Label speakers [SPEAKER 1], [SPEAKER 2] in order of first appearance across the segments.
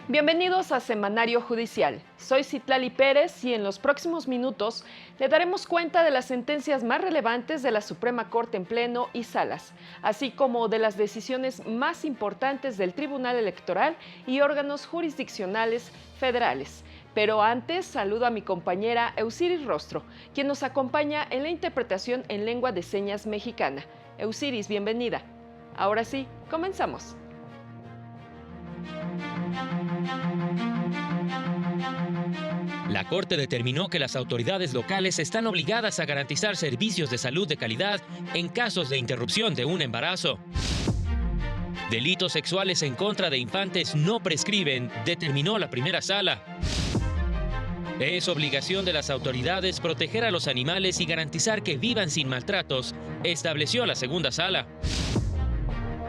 [SPEAKER 1] Bienvenidos a Semanario Judicial. Soy Citlali Pérez y en los próximos minutos le daremos cuenta de las sentencias más relevantes de la Suprema Corte en Pleno y Salas, así como de las decisiones más importantes del Tribunal Electoral y órganos jurisdiccionales federales. Pero antes saludo a mi compañera Eusiris Rostro, quien nos acompaña en la interpretación en lengua de señas mexicana. Eusiris, bienvenida. Ahora sí, comenzamos.
[SPEAKER 2] La Corte determinó que las autoridades locales están obligadas a garantizar servicios de salud de calidad en casos de interrupción de un embarazo. Delitos sexuales en contra de infantes no prescriben, determinó la primera sala. Es obligación de las autoridades proteger a los animales y garantizar que vivan sin maltratos, estableció la segunda sala.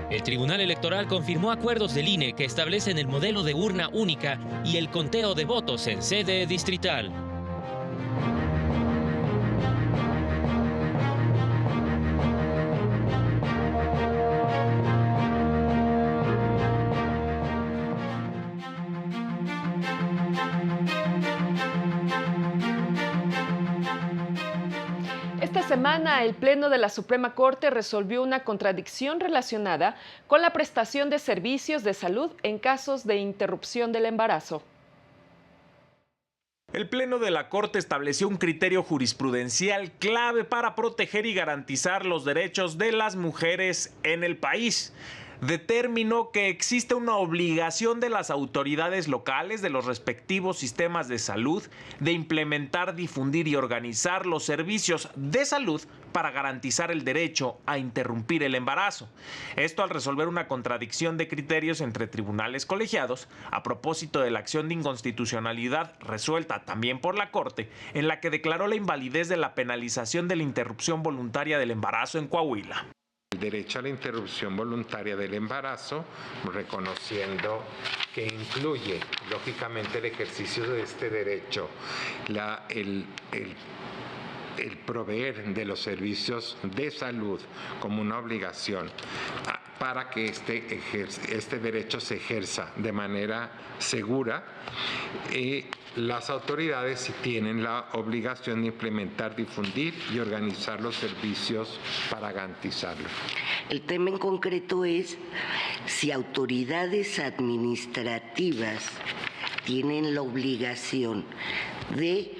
[SPEAKER 2] El Tribunal Electoral confirmó acuerdos del INE que establecen el modelo de urna única y el conteo de votos en sede distrital.
[SPEAKER 1] Esta semana, el Pleno de la Suprema Corte resolvió una contradicción relacionada con la prestación de servicios de salud en casos de interrupción del embarazo.
[SPEAKER 3] El Pleno de la Corte estableció un criterio jurisprudencial clave para proteger y garantizar los derechos de las mujeres en el país. Determinó que existe una obligación de las autoridades locales de los respectivos sistemas de salud de implementar, difundir y organizar los servicios de salud para garantizar el derecho a interrumpir el embarazo. Esto al resolver una contradicción de criterios entre tribunales colegiados a propósito de la acción de inconstitucionalidad resuelta también por la Corte, en la que declaró la invalidez de la penalización de la interrupción voluntaria del embarazo en Coahuila.
[SPEAKER 4] El derecho a la interrupción voluntaria del embarazo, reconociendo que incluye, lógicamente, el ejercicio de este derecho, el proveer de los servicios de salud como una obligación para que este derecho se ejerza de manera segura. Las autoridades tienen la obligación de implementar, difundir y organizar los servicios para garantizarlo.
[SPEAKER 5] El tema en concreto es si autoridades administrativas tienen la obligación de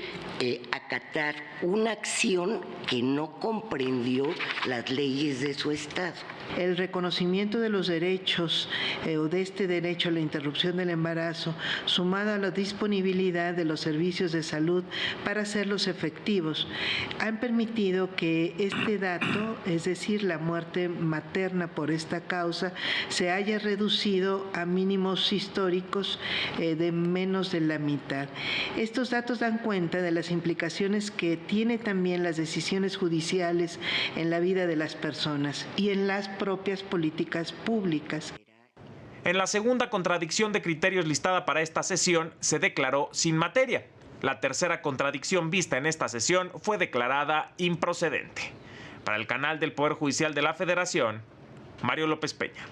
[SPEAKER 5] acatar una acción que no comprendió las leyes de su estado.
[SPEAKER 6] El reconocimiento de los derechos o de este derecho a la interrupción del embarazo, sumado a la disponibilidad de los servicios de salud para hacerlos efectivos, han permitido que este dato, es decir, la muerte materna por esta causa, se haya reducido a mínimos históricos de menos de la mitad. Estos datos dan cuenta de las implicaciones que tiene también las decisiones judiciales en la vida de las personas y en las propias políticas públicas.
[SPEAKER 3] En la segunda contradicción de criterios listada para esta sesión se declaró sin materia. La tercera contradicción vista en esta sesión fue declarada improcedente. Para el canal del Poder Judicial de la Federación, Mario López Peña.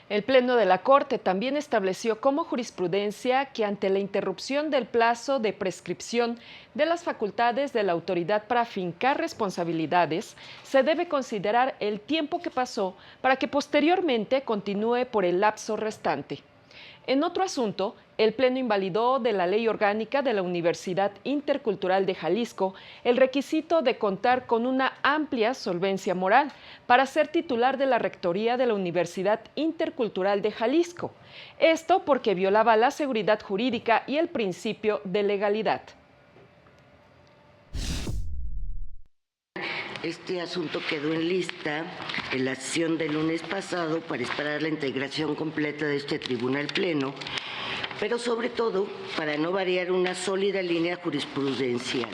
[SPEAKER 1] El Pleno de la Corte también estableció como jurisprudencia que ante la interrupción del plazo de prescripción de las facultades de la autoridad para fincar responsabilidades, se debe considerar el tiempo que pasó para que posteriormente continúe por el lapso restante. En otro asunto, el Pleno invalidó de la Ley Orgánica de la Universidad Intercultural de Jalisco el requisito de contar con una amplia solvencia moral para ser titular de la Rectoría de la Universidad Intercultural de Jalisco. Esto porque violaba la seguridad jurídica y el principio de legalidad.
[SPEAKER 5] Este asunto quedó en lista en la sesión del lunes pasado para esperar la integración completa de este tribunal pleno, pero sobre todo para no variar una sólida línea jurisprudencial.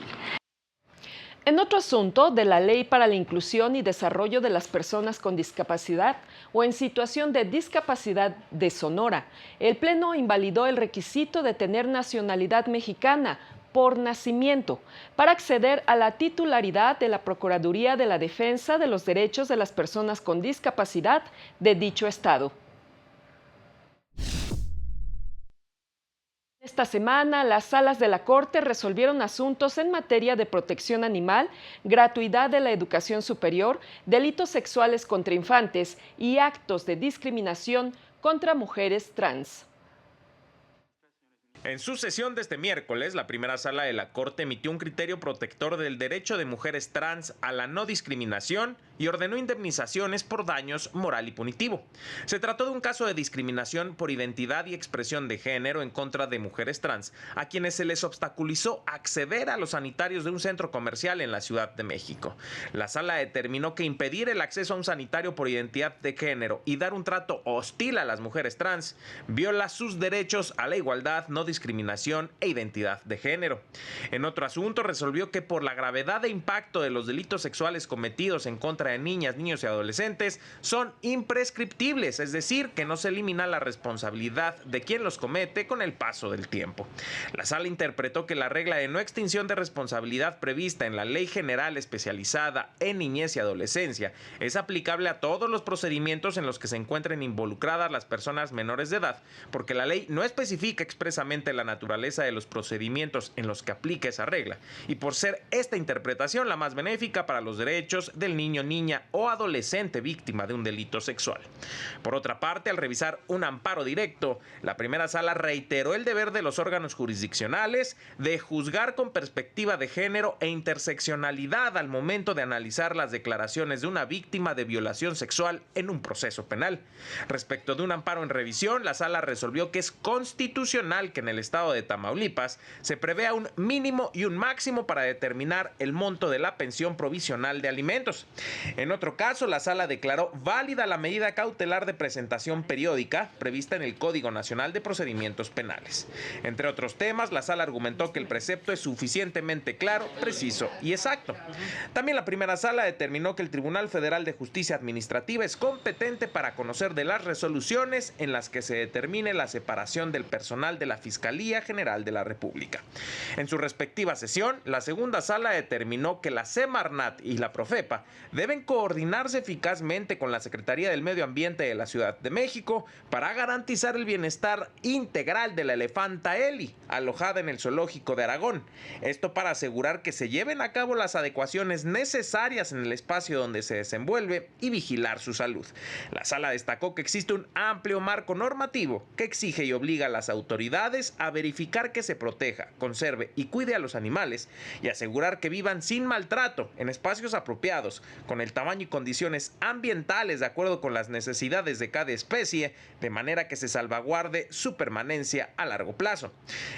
[SPEAKER 1] En otro asunto de la Ley para la Inclusión y Desarrollo de las Personas con Discapacidad o en situación de discapacidad de Sonora, el Pleno invalidó el requisito de tener nacionalidad mexicana por nacimiento para acceder a la titularidad de la Procuraduría de la Defensa de los Derechos de las Personas con Discapacidad de dicho estado. esta semana, las salas de la Corte resolvieron asuntos en materia de protección animal, gratuidad de la educación superior, delitos sexuales contra infantes y actos de discriminación contra mujeres trans.
[SPEAKER 3] En su sesión de este miércoles, la primera sala de la Corte emitió un criterio protector del derecho de mujeres trans a la no discriminación y ordenó indemnizaciones por daños moral y punitivo. Se trató de un caso de discriminación por identidad y expresión de género en contra de mujeres trans, a quienes se les obstaculizó acceder a los sanitarios de un centro comercial en la Ciudad de México. La sala determinó que impedir el acceso a un sanitario por identidad de género y dar un trato hostil a las mujeres trans viola sus derechos a la igualdad, no discriminación e identidad de género. En otro asunto, resolvió que por la gravedad e impacto de los delitos sexuales cometidos en contra de niñas, niños y adolescentes son imprescriptibles, es decir, que no se elimina la responsabilidad de quien los comete con el paso del tiempo. La sala interpretó que la regla de no extinción de responsabilidad prevista en la Ley General Especializada en Niñez y Adolescencia es aplicable a todos los procedimientos en los que se encuentren involucradas las personas menores de edad, porque la ley no especifica expresamente la naturaleza de los procedimientos en los que aplica esa regla, y por ser esta interpretación la más benéfica para los derechos del niño, niña o adolescente víctima de un delito sexual. Por otra parte, al revisar un amparo directo, la primera sala reiteró el deber de los órganos jurisdiccionales de juzgar con perspectiva de género e interseccionalidad al momento de analizar las declaraciones de una víctima de violación sexual en un proceso penal. Respecto de un amparo en revisión, la sala resolvió que es constitucional que en el estado de Tamaulipas se prevea un mínimo y un máximo para determinar el monto de la pensión provisional de alimentos. En otro caso, la sala declaró válida la medida cautelar de presentación periódica prevista en el Código Nacional de Procedimientos Penales. Entre otros temas, la sala argumentó que el precepto es suficientemente claro, preciso y exacto. También la primera sala determinó que el Tribunal Federal de Justicia Administrativa es competente para conocer de las resoluciones en las que se determine la separación del personal de la Fiscalía General de la República. En su respectiva sesión, la segunda sala determinó que la Semarnat y la Profepa deben coordinarse eficazmente con la Secretaría del Medio Ambiente de la Ciudad de México para garantizar el bienestar integral de la elefanta Eli, alojada en el Zoológico de Aragón. Esto para asegurar que se lleven a cabo las adecuaciones necesarias en el espacio donde se desenvuelve y vigilar su salud. La sala destacó que existe un amplio marco normativo que exige y obliga a las autoridades a verificar que se proteja, conserve y cuide a los animales y asegurar que vivan sin maltrato en espacios apropiados, con el tamaño y condiciones ambientales de acuerdo con las necesidades de cada especie, de manera que se salvaguarde su permanencia a largo plazo.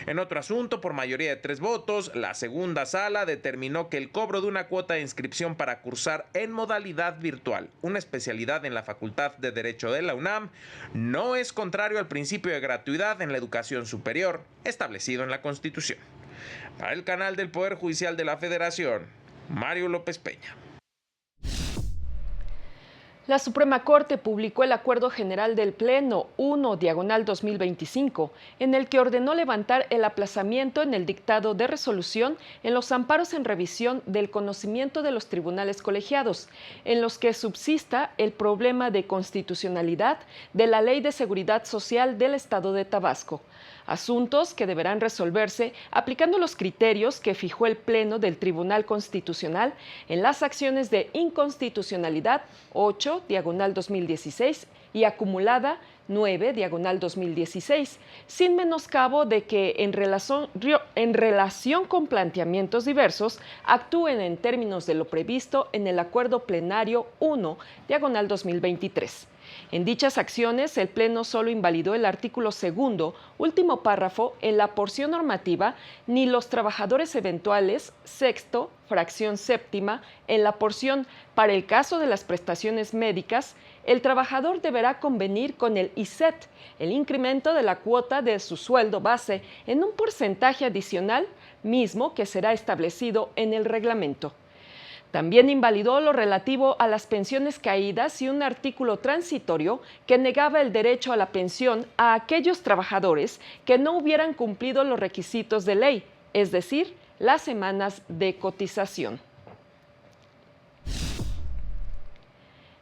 [SPEAKER 3] En otro asunto, por mayoría de 3 votos, la segunda sala determinó que el cobro de una cuota de inscripción para cursar en modalidad virtual una especialidad en la Facultad de Derecho de la UNAM no es contrario al principio de gratuidad en la educación superior establecido en la Constitución. Para el canal del Poder Judicial de la Federación, Mario López Peña.
[SPEAKER 1] La Suprema Corte publicó el Acuerdo General del Pleno 1/2025, en el que ordenó levantar el aplazamiento en el dictado de resolución en los amparos en revisión del conocimiento de los tribunales colegiados, en los que subsista el problema de constitucionalidad de la Ley de Seguridad Social del Estado de Tabasco. Asuntos que deberán resolverse aplicando los criterios que fijó el Pleno del Tribunal Constitucional en las acciones de inconstitucionalidad 8/2016 y acumulada 9/2016, sin menoscabo de que en relación con planteamientos diversos actúen en términos de lo previsto en el Acuerdo Plenario 1/2023. En dichas acciones, el Pleno solo invalidó el artículo 2º, último párrafo, en la porción normativa, ni los trabajadores eventuales, 6º, fracción 7ª, en la porción para el caso de las prestaciones médicas, el trabajador deberá convenir con el ISSSTE el incremento de la cuota de su sueldo base en un porcentaje adicional, mismo que será establecido en el reglamento. También invalidó lo relativo a las pensiones caídas y un artículo transitorio que negaba el derecho a la pensión a aquellos trabajadores que no hubieran cumplido los requisitos de ley, es decir, las semanas de cotización.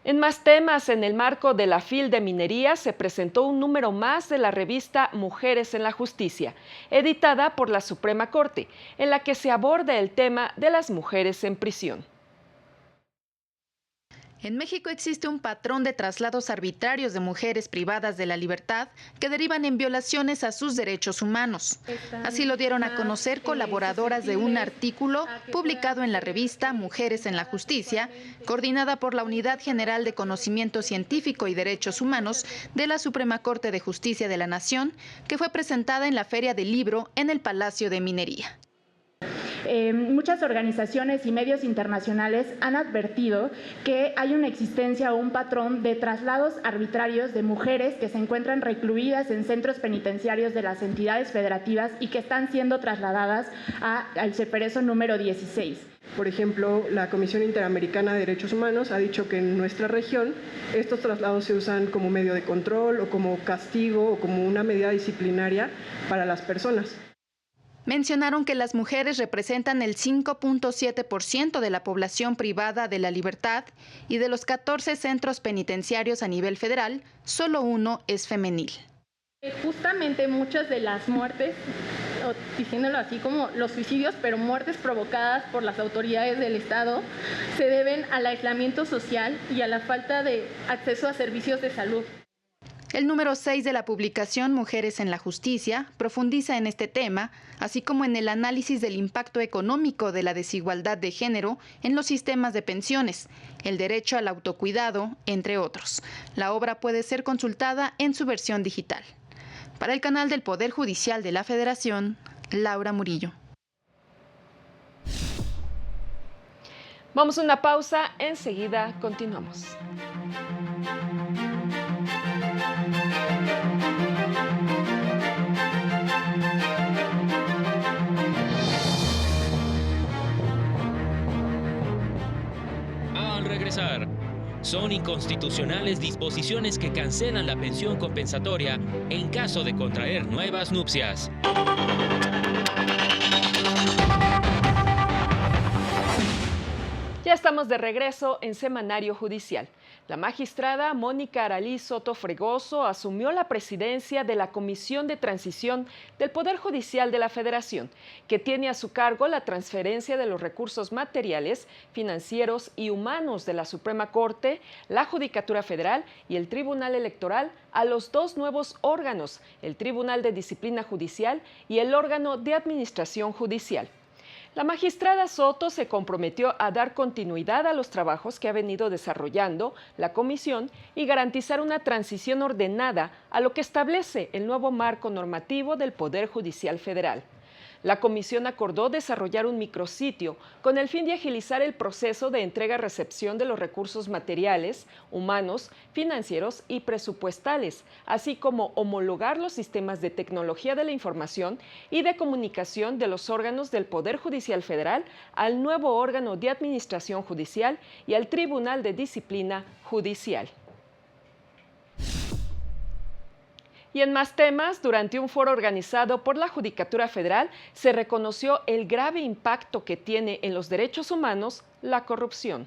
[SPEAKER 1] En más temas, en el marco de la FIL de Minería se presentó un número más de la revista Mujeres en la Justicia, editada por la Suprema Corte, en la que se aborda el tema de las mujeres en prisión.
[SPEAKER 7] En México existe un patrón de traslados arbitrarios de mujeres privadas de la libertad que derivan en violaciones a sus derechos humanos. Así lo dieron a conocer colaboradoras de un artículo publicado en la revista Mujeres en la Justicia, coordinada por la Unidad General de Conocimiento Científico y Derechos Humanos de la Suprema Corte de Justicia de la Nación, que fue presentada en la Feria del Libro en el Palacio de Minería.
[SPEAKER 8] Muchas organizaciones y medios internacionales han advertido que hay una existencia o un patrón de traslados arbitrarios de mujeres que se encuentran recluidas en centros penitenciarios de las entidades federativas y que están siendo trasladadas al Ceferezo número 16.
[SPEAKER 9] Por ejemplo, la Comisión Interamericana de Derechos Humanos ha dicho que en nuestra región estos traslados se usan como medio de control o como castigo o como una medida disciplinaria para las personas.
[SPEAKER 7] Mencionaron que las mujeres representan el 5.7% de la población privada de la libertad y de los 14 centros penitenciarios a nivel federal, solo uno es femenil.
[SPEAKER 8] Justamente muchas de las muertes, diciéndolo así como los suicidios, pero muertes provocadas por las autoridades del Estado, se deben al aislamiento social y a la falta de acceso a servicios de salud.
[SPEAKER 7] El número 6 de la publicación Mujeres en la Justicia profundiza en este tema, así como en el análisis del impacto económico de la desigualdad de género en los sistemas de pensiones, el derecho al autocuidado, entre otros. La obra puede ser consultada en su versión digital. Para el canal del Poder Judicial de la Federación, Laura Murillo.
[SPEAKER 1] Vamos a una pausa, enseguida continuamos.
[SPEAKER 2] Son inconstitucionales disposiciones que cancelan la pensión compensatoria en caso de contraer nuevas nupcias.
[SPEAKER 1] Ya estamos de regreso en Semanario Judicial. La magistrada Mónica Aralí Soto Fregoso asumió la presidencia de la Comisión de Transición del Poder Judicial de la Federación, que tiene a su cargo la transferencia de los recursos materiales, financieros y humanos de la Suprema Corte, la Judicatura Federal y el Tribunal Electoral a los dos nuevos órganos, el Tribunal de Disciplina Judicial y el órgano de Administración Judicial. La magistrada Soto se comprometió a dar continuidad a los trabajos que ha venido desarrollando la comisión y garantizar una transición ordenada a lo que establece el nuevo marco normativo del Poder Judicial Federal. La comisión acordó desarrollar un micrositio con el fin de agilizar el proceso de entrega-recepción de los recursos materiales, humanos, financieros y presupuestales, así como homologar los sistemas de tecnología de la información y de comunicación de los órganos del Poder Judicial Federal al nuevo órgano de administración judicial y al Tribunal de Disciplina Judicial. Y en más temas, durante un foro organizado por la Judicatura Federal, se reconoció el grave impacto que tiene en los derechos humanos la corrupción.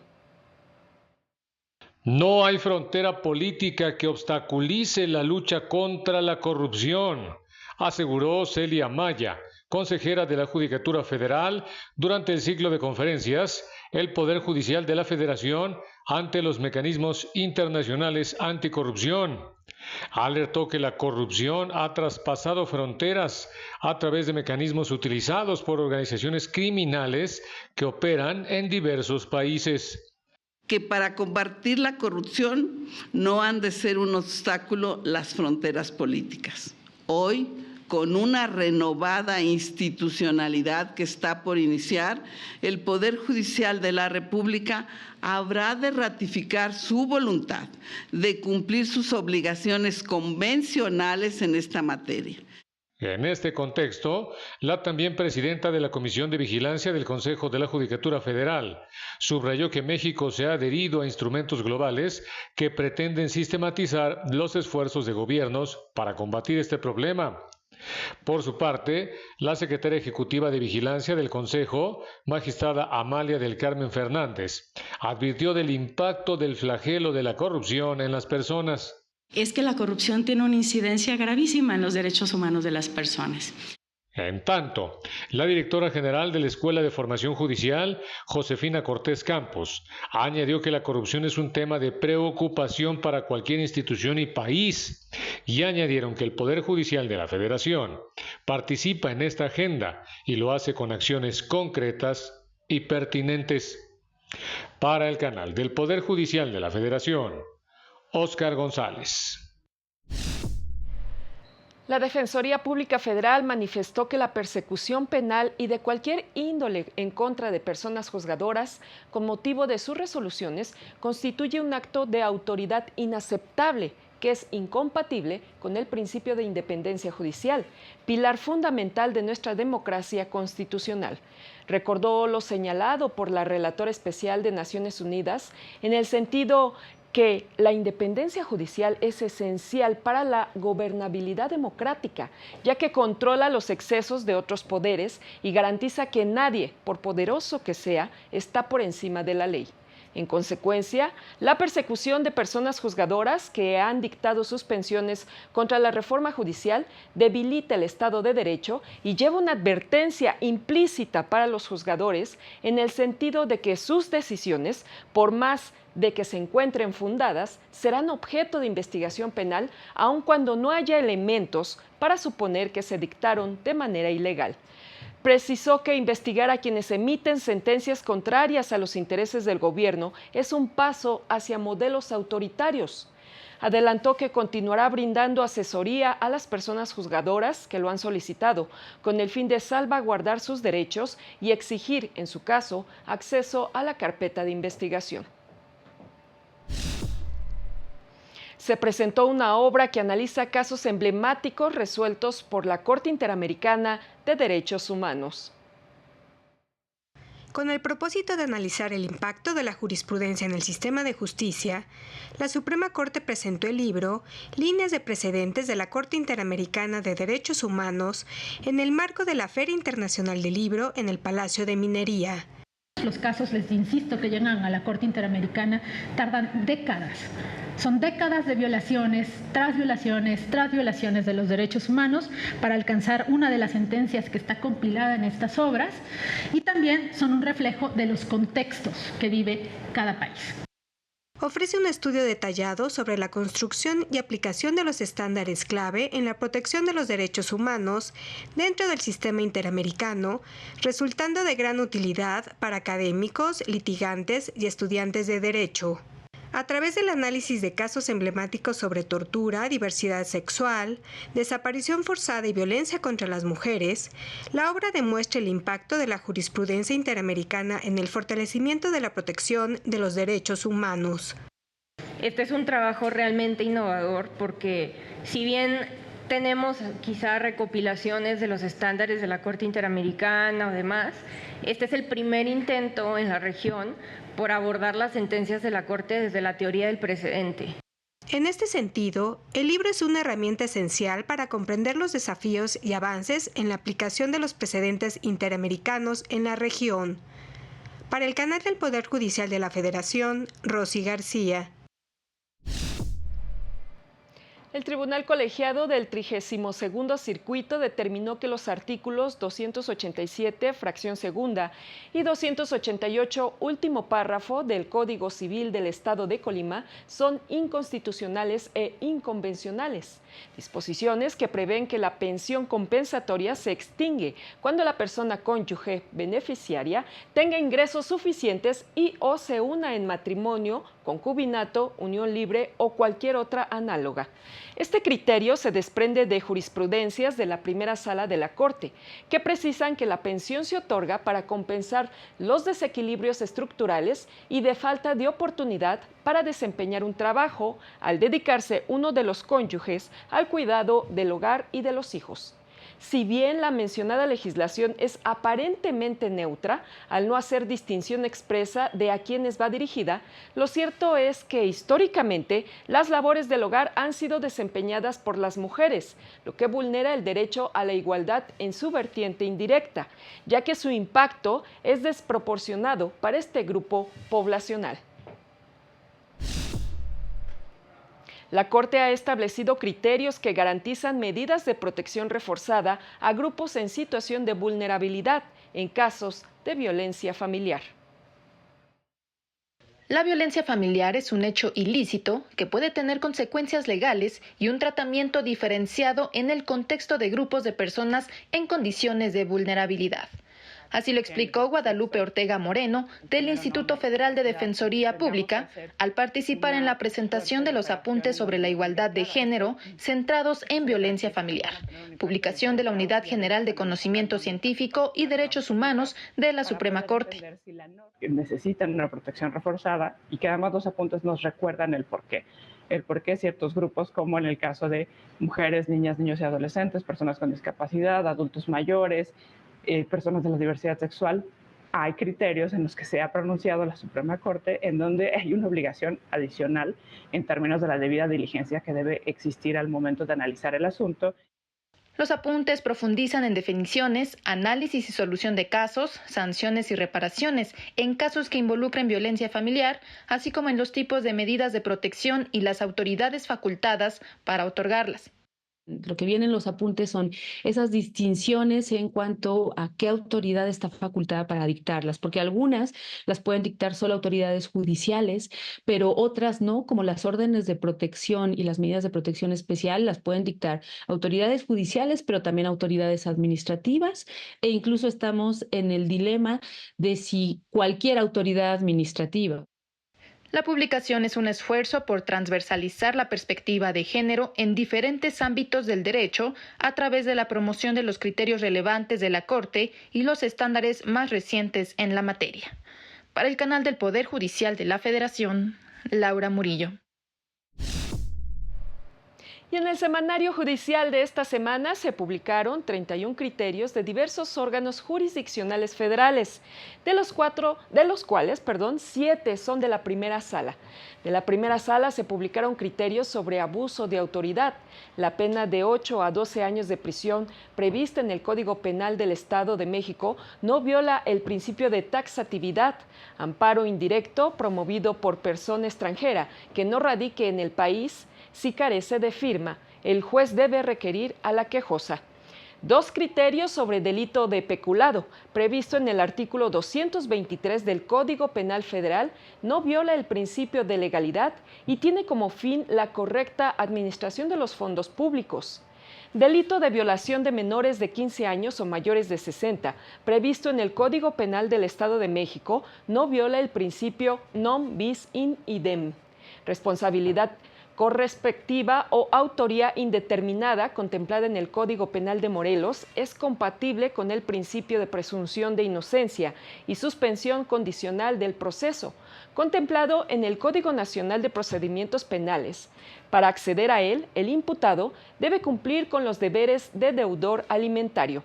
[SPEAKER 10] No hay frontera política que obstaculice la lucha contra la corrupción, aseguró Celia Maya, consejera de la Judicatura Federal, durante el ciclo de conferencias El Poder Judicial de la Federación ante los mecanismos internacionales anticorrupción. Alertó que la corrupción ha traspasado fronteras a través de mecanismos utilizados por organizaciones criminales que operan en diversos países.
[SPEAKER 11] Que para combatir la corrupción no han de ser un obstáculo las fronteras políticas. Hoy, con una renovada institucionalidad que está por iniciar, el Poder Judicial de la República habrá de ratificar su voluntad de cumplir sus obligaciones convencionales en esta materia.
[SPEAKER 10] En este contexto, la también presidenta de la Comisión de Vigilancia del Consejo de la Judicatura Federal subrayó que México se ha adherido a instrumentos globales que pretenden sistematizar los esfuerzos de gobiernos para combatir este problema. Por su parte, la secretaria ejecutiva de Vigilancia del Consejo, magistrada Amalia del Carmen Fernández, advirtió del impacto del flagelo de la corrupción en las personas.
[SPEAKER 12] Es que la corrupción tiene una incidencia gravísima en los derechos humanos de las personas.
[SPEAKER 10] En tanto, la directora general de la Escuela de Formación Judicial, Josefina Cortés Campos, añadió que la corrupción es un tema de preocupación para cualquier institución y país, y añadieron que el Poder Judicial de la Federación participa en esta agenda y lo hace con acciones concretas y pertinentes. Para el canal del Poder Judicial de la Federación, Óscar González.
[SPEAKER 1] La Defensoría Pública Federal manifestó que la persecución penal y de cualquier índole en contra de personas juzgadoras con motivo de sus resoluciones constituye un acto de autoridad inaceptable que es incompatible con el principio de independencia judicial, pilar fundamental de nuestra democracia constitucional. Recordó lo señalado por la relatora especial de Naciones Unidas en el sentido que la independencia judicial es esencial para la gobernabilidad democrática, ya que controla los excesos de otros poderes y garantiza que nadie, por poderoso que sea, está por encima de la ley. En consecuencia, la persecución de personas juzgadoras que han dictado suspensiones contra la reforma judicial debilita el Estado de Derecho y lleva una advertencia implícita para los juzgadores en el sentido de que sus decisiones, por más de que se encuentren fundadas, serán objeto de investigación penal aun cuando no haya elementos para suponer que se dictaron de manera ilegal. Precisó que investigar a quienes emiten sentencias contrarias a los intereses del gobierno es un paso hacia modelos autoritarios. Adelantó que continuará brindando asesoría a las personas juzgadoras que lo han solicitado, con el fin de salvaguardar sus derechos y exigir, en su caso, acceso a la carpeta de investigación. Se presentó una obra que analiza casos emblemáticos resueltos por la Corte Interamericana de Derechos Humanos.
[SPEAKER 13] Con el propósito de analizar el impacto de la jurisprudencia en el sistema de justicia, la Suprema Corte presentó el libro Líneas de precedentes de la Corte Interamericana de Derechos Humanos en el marco de la Feria Internacional del Libro en el Palacio de Minería.
[SPEAKER 14] Los casos, les insisto, que llegan a la Corte Interamericana tardan décadas. Son décadas de violaciones tras violaciones de los derechos humanos para alcanzar una de las sentencias que está compilada en estas obras, y también son un reflejo de los contextos que vive cada país.
[SPEAKER 13] Ofrece un estudio detallado sobre la construcción y aplicación de los estándares clave en la protección de los derechos humanos dentro del sistema interamericano, resultando de gran utilidad para académicos, litigantes y estudiantes de derecho. A través del análisis de casos emblemáticos sobre tortura, diversidad sexual, desaparición forzada y violencia contra las mujeres, la obra demuestra el impacto de la jurisprudencia interamericana en el fortalecimiento de la protección de los derechos humanos.
[SPEAKER 15] Este es un trabajo realmente innovador porque, si bien tenemos quizá recopilaciones de los estándares de la Corte Interamericana o demás, este es el primer intento en la región por abordar las sentencias de la Corte desde la teoría del precedente.
[SPEAKER 13] En este sentido, el libro es una herramienta esencial para comprender los desafíos y avances en la aplicación de los precedentes interamericanos en la región. Para el canal del Poder Judicial de la Federación, Rosy García.
[SPEAKER 1] El Tribunal Colegiado del 32º Circuito determinó que los artículos 287, fracción segunda, y 288, último párrafo del Código Civil del Estado de Colima son inconstitucionales e inconvencionales. Disposiciones que prevén que la pensión compensatoria se extingue cuando la persona cónyuge beneficiaria tenga ingresos suficientes y o se una en matrimonio, concubinato, unión libre o cualquier otra análoga. Este criterio se desprende de jurisprudencias de la primera sala de la Corte, que precisan que la pensión se otorga para compensar los desequilibrios estructurales y de falta de oportunidad para desempeñar un trabajo al dedicarse uno de los cónyuges al cuidado del hogar y de los hijos. Si bien la mencionada legislación es aparentemente neutra, al no hacer distinción expresa de a quiénes va dirigida, lo cierto es que históricamente las labores del hogar han sido desempeñadas por las mujeres, lo que vulnera el derecho a la igualdad en su vertiente indirecta, ya que su impacto es desproporcionado para este grupo poblacional. La Corte ha establecido criterios que garantizan medidas de protección reforzada a grupos en situación de vulnerabilidad en casos de violencia familiar.
[SPEAKER 7] La violencia familiar es un hecho ilícito que puede tener consecuencias legales y un tratamiento diferenciado en el contexto de grupos de personas en condiciones de vulnerabilidad. Así lo explicó Guadalupe Ortega Moreno, del Instituto Federal de Defensoría Pública, al participar en la presentación de los apuntes sobre la igualdad de género centrados en violencia familiar, publicación de la Unidad General de Conocimiento Científico y Derechos Humanos de la Suprema Corte.
[SPEAKER 16] Necesitan una protección reforzada y que además los apuntes nos recuerdan el porqué ciertos grupos, como en el caso de mujeres, niñas, niños y adolescentes, personas con discapacidad, adultos mayores, personas de la diversidad sexual, hay criterios en los que se ha pronunciado la Suprema Corte en donde hay una obligación adicional en términos de la debida diligencia que debe existir al momento de analizar el asunto.
[SPEAKER 7] Los apuntes profundizan en definiciones, análisis y solución de casos, sanciones y reparaciones en casos que involucren violencia familiar, así como en los tipos de medidas de protección y las autoridades facultadas para otorgarlas.
[SPEAKER 17] Lo que vienen los apuntes son esas distinciones en cuanto a qué autoridad está facultada para dictarlas, porque algunas las pueden dictar solo autoridades judiciales, pero otras no, como las órdenes de protección y las medidas de protección especial las pueden dictar autoridades judiciales, pero también autoridades administrativas, e incluso estamos en el dilema de si cualquier autoridad administrativa.
[SPEAKER 7] La publicación es un esfuerzo por transversalizar la perspectiva de género en diferentes ámbitos del derecho a través de la promoción de los criterios relevantes de la Corte y los estándares más recientes en la materia. Para el canal del Poder Judicial de la Federación, Laura Murillo.
[SPEAKER 1] Y en el semanario judicial de esta semana se publicaron 31 criterios de diversos órganos jurisdiccionales federales, de los cuales 7 son de la primera sala. De la primera sala se publicaron criterios sobre abuso de autoridad, la pena de 8 a 12 años de prisión prevista en el Código Penal del Estado de México no viola el principio de taxatividad, amparo indirecto promovido por persona extranjera que no radique en el país. Si carece de firma, el juez debe requerir a la quejosa. 2 criterios sobre delito de peculado, previsto en el artículo 223 del Código Penal Federal, no viola el principio de legalidad y tiene como fin la correcta administración de los fondos públicos. Delito de violación de menores de 15 años o mayores de 60, previsto en el Código Penal del Estado de México, no viola el principio non bis in idem. Responsabilidad correspectiva o autoría indeterminada contemplada en el Código Penal de Morelos es compatible con el principio de presunción de inocencia y suspensión condicional del proceso, contemplado en el Código Nacional de Procedimientos Penales. Para acceder a él, el imputado debe cumplir con los deberes de deudor alimentario.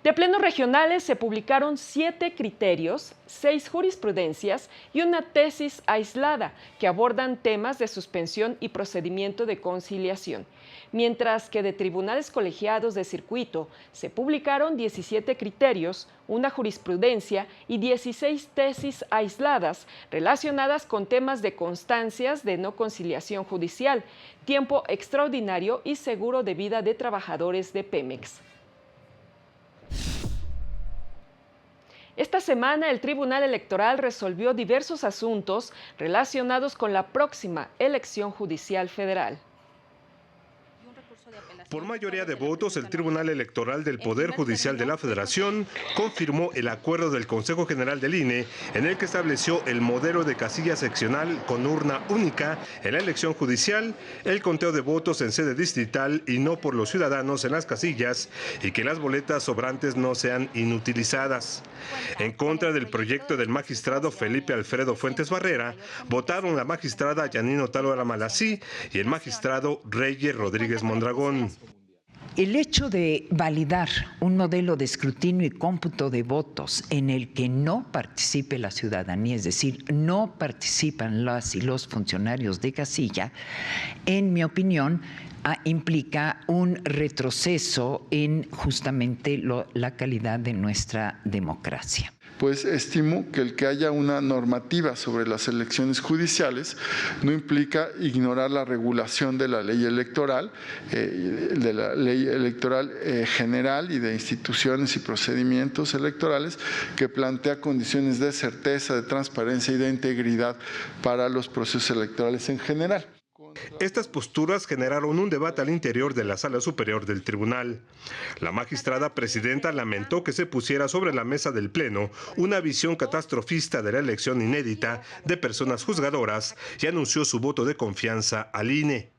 [SPEAKER 1] De plenos regionales se publicaron 7 criterios, 6 jurisprudencias y una tesis aislada que abordan temas de suspensión y procedimiento de conciliación, mientras que de tribunales colegiados de circuito se publicaron 17 criterios, una jurisprudencia y 16 tesis aisladas relacionadas con temas de constancias de no conciliación judicial, tiempo extraordinario y seguro de vida de trabajadores de Pemex. Esta semana el Tribunal Electoral resolvió diversos asuntos relacionados con la próxima elección judicial federal.
[SPEAKER 18] Por mayoría de votos, el Tribunal Electoral del Poder Judicial de la Federación confirmó el acuerdo del Consejo General del INE en el que estableció el modelo de casilla seccional con urna única en la elección judicial, el conteo de votos en sede distrital y no por los ciudadanos en las casillas y que las boletas sobrantes no sean inutilizadas. En contra del proyecto del magistrado Felipe Alfredo Fuentes Barrera, votaron la magistrada Yanino Tálvara Malací y el magistrado Reyes Rodríguez Mondragón.
[SPEAKER 19] El hecho de validar un modelo de escrutinio y cómputo de votos en el que no participe la ciudadanía, es decir, no participan las y los funcionarios de casilla, en mi opinión, implica un retroceso en justamente la calidad de nuestra democracia.
[SPEAKER 20] Pues estimo que el que haya una normativa sobre las elecciones judiciales no implica ignorar la regulación de la ley electoral, general y de instituciones y procedimientos electorales que plantea condiciones de certeza, de transparencia y de integridad para los procesos electorales en general.
[SPEAKER 18] Estas posturas generaron un debate al interior de la Sala Superior del Tribunal. La magistrada presidenta lamentó que se pusiera sobre la mesa del Pleno una visión catastrofista de la elección inédita de personas juzgadoras y anunció su voto de confianza al INE.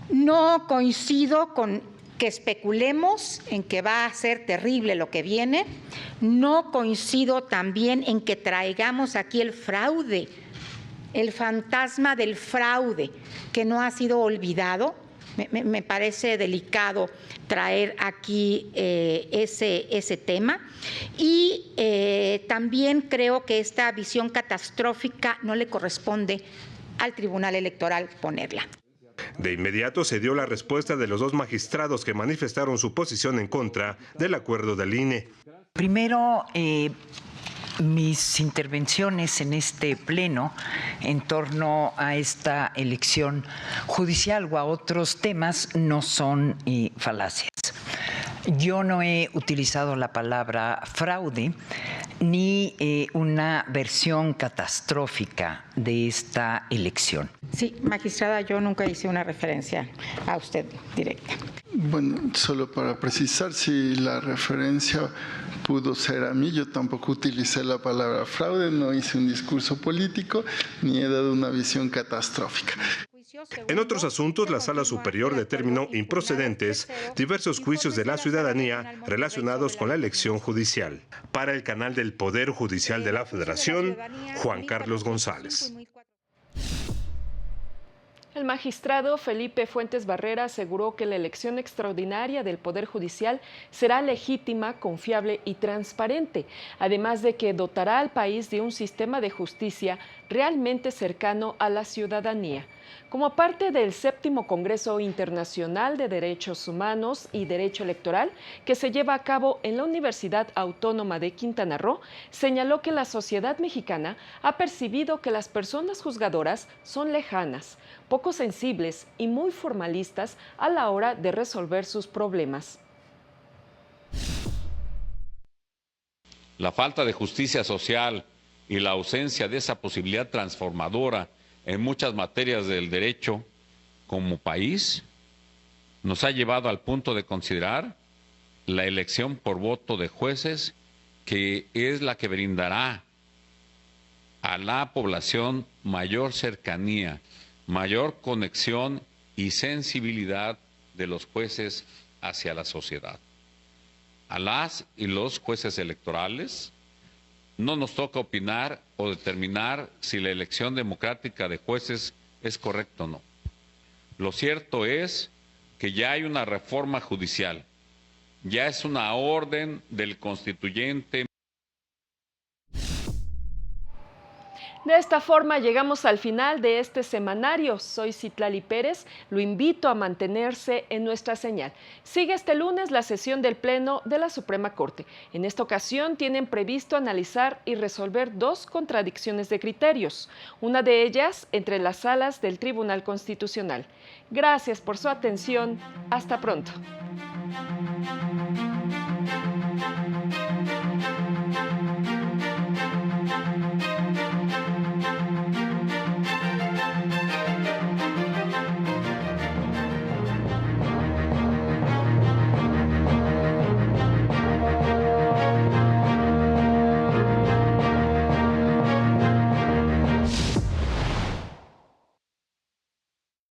[SPEAKER 21] No coincido con que especulemos en que va a ser terrible lo que viene. No coincido también en que traigamos aquí el fraude, el fantasma del fraude que no ha sido olvidado. Me parece delicado traer aquí ese tema. Y también creo que esta visión catastrófica no le corresponde al Tribunal Electoral ponerla.
[SPEAKER 18] De inmediato se dio la respuesta de los dos magistrados que manifestaron su posición en contra del acuerdo del INE.
[SPEAKER 19] Primero, mis intervenciones en este pleno en torno a esta elección judicial o a otros temas no son falacias. Yo no he utilizado la palabra fraude ni una versión catastrófica de esta elección.
[SPEAKER 21] Sí, magistrada, yo nunca hice una referencia a usted directa.
[SPEAKER 20] Bueno, solo para precisar, si la referencia pudo ser a mí, yo tampoco utilicé la palabra fraude, no hice un discurso político ni he dado una visión catastrófica.
[SPEAKER 18] En otros asuntos, la Sala Superior determinó improcedentes diversos juicios de la ciudadanía relacionados con la elección judicial. Para el canal del Poder Judicial de la Federación, Juan Carlos González.
[SPEAKER 1] El magistrado Felipe Fuentes Barrera aseguró que la elección extraordinaria del Poder Judicial será legítima, confiable y transparente, además de que dotará al país de un sistema de justicia realmente cercano a la ciudadanía. Como parte del 7º Congreso Internacional de Derechos Humanos y Derecho Electoral, que se lleva a cabo en la Universidad Autónoma de Quintana Roo, señaló que la sociedad mexicana ha percibido que las personas juzgadoras son lejanas, poco sensibles y muy formalistas a la hora de resolver sus problemas.
[SPEAKER 22] La falta de justicia social y la ausencia de esa posibilidad transformadora en muchas materias del derecho como país nos ha llevado al punto de considerar la elección por voto de jueces, que es la que brindará a la población mayor cercanía, mayor conexión y sensibilidad de los jueces hacia la sociedad. A las y los jueces electorales no nos toca opinar o determinar si la elección democrática de jueces es correcta o no. Lo cierto es que ya hay una reforma judicial, ya es una orden del constituyente.
[SPEAKER 1] De esta forma llegamos al final de este semanario. Soy Citlali Pérez, lo invito a mantenerse en nuestra señal. Sigue este lunes la sesión del Pleno de la Suprema Corte. En esta ocasión tienen previsto analizar y resolver 2 contradicciones de criterios, una de ellas entre las salas del Tribunal Constitucional. Gracias por su atención. Hasta pronto.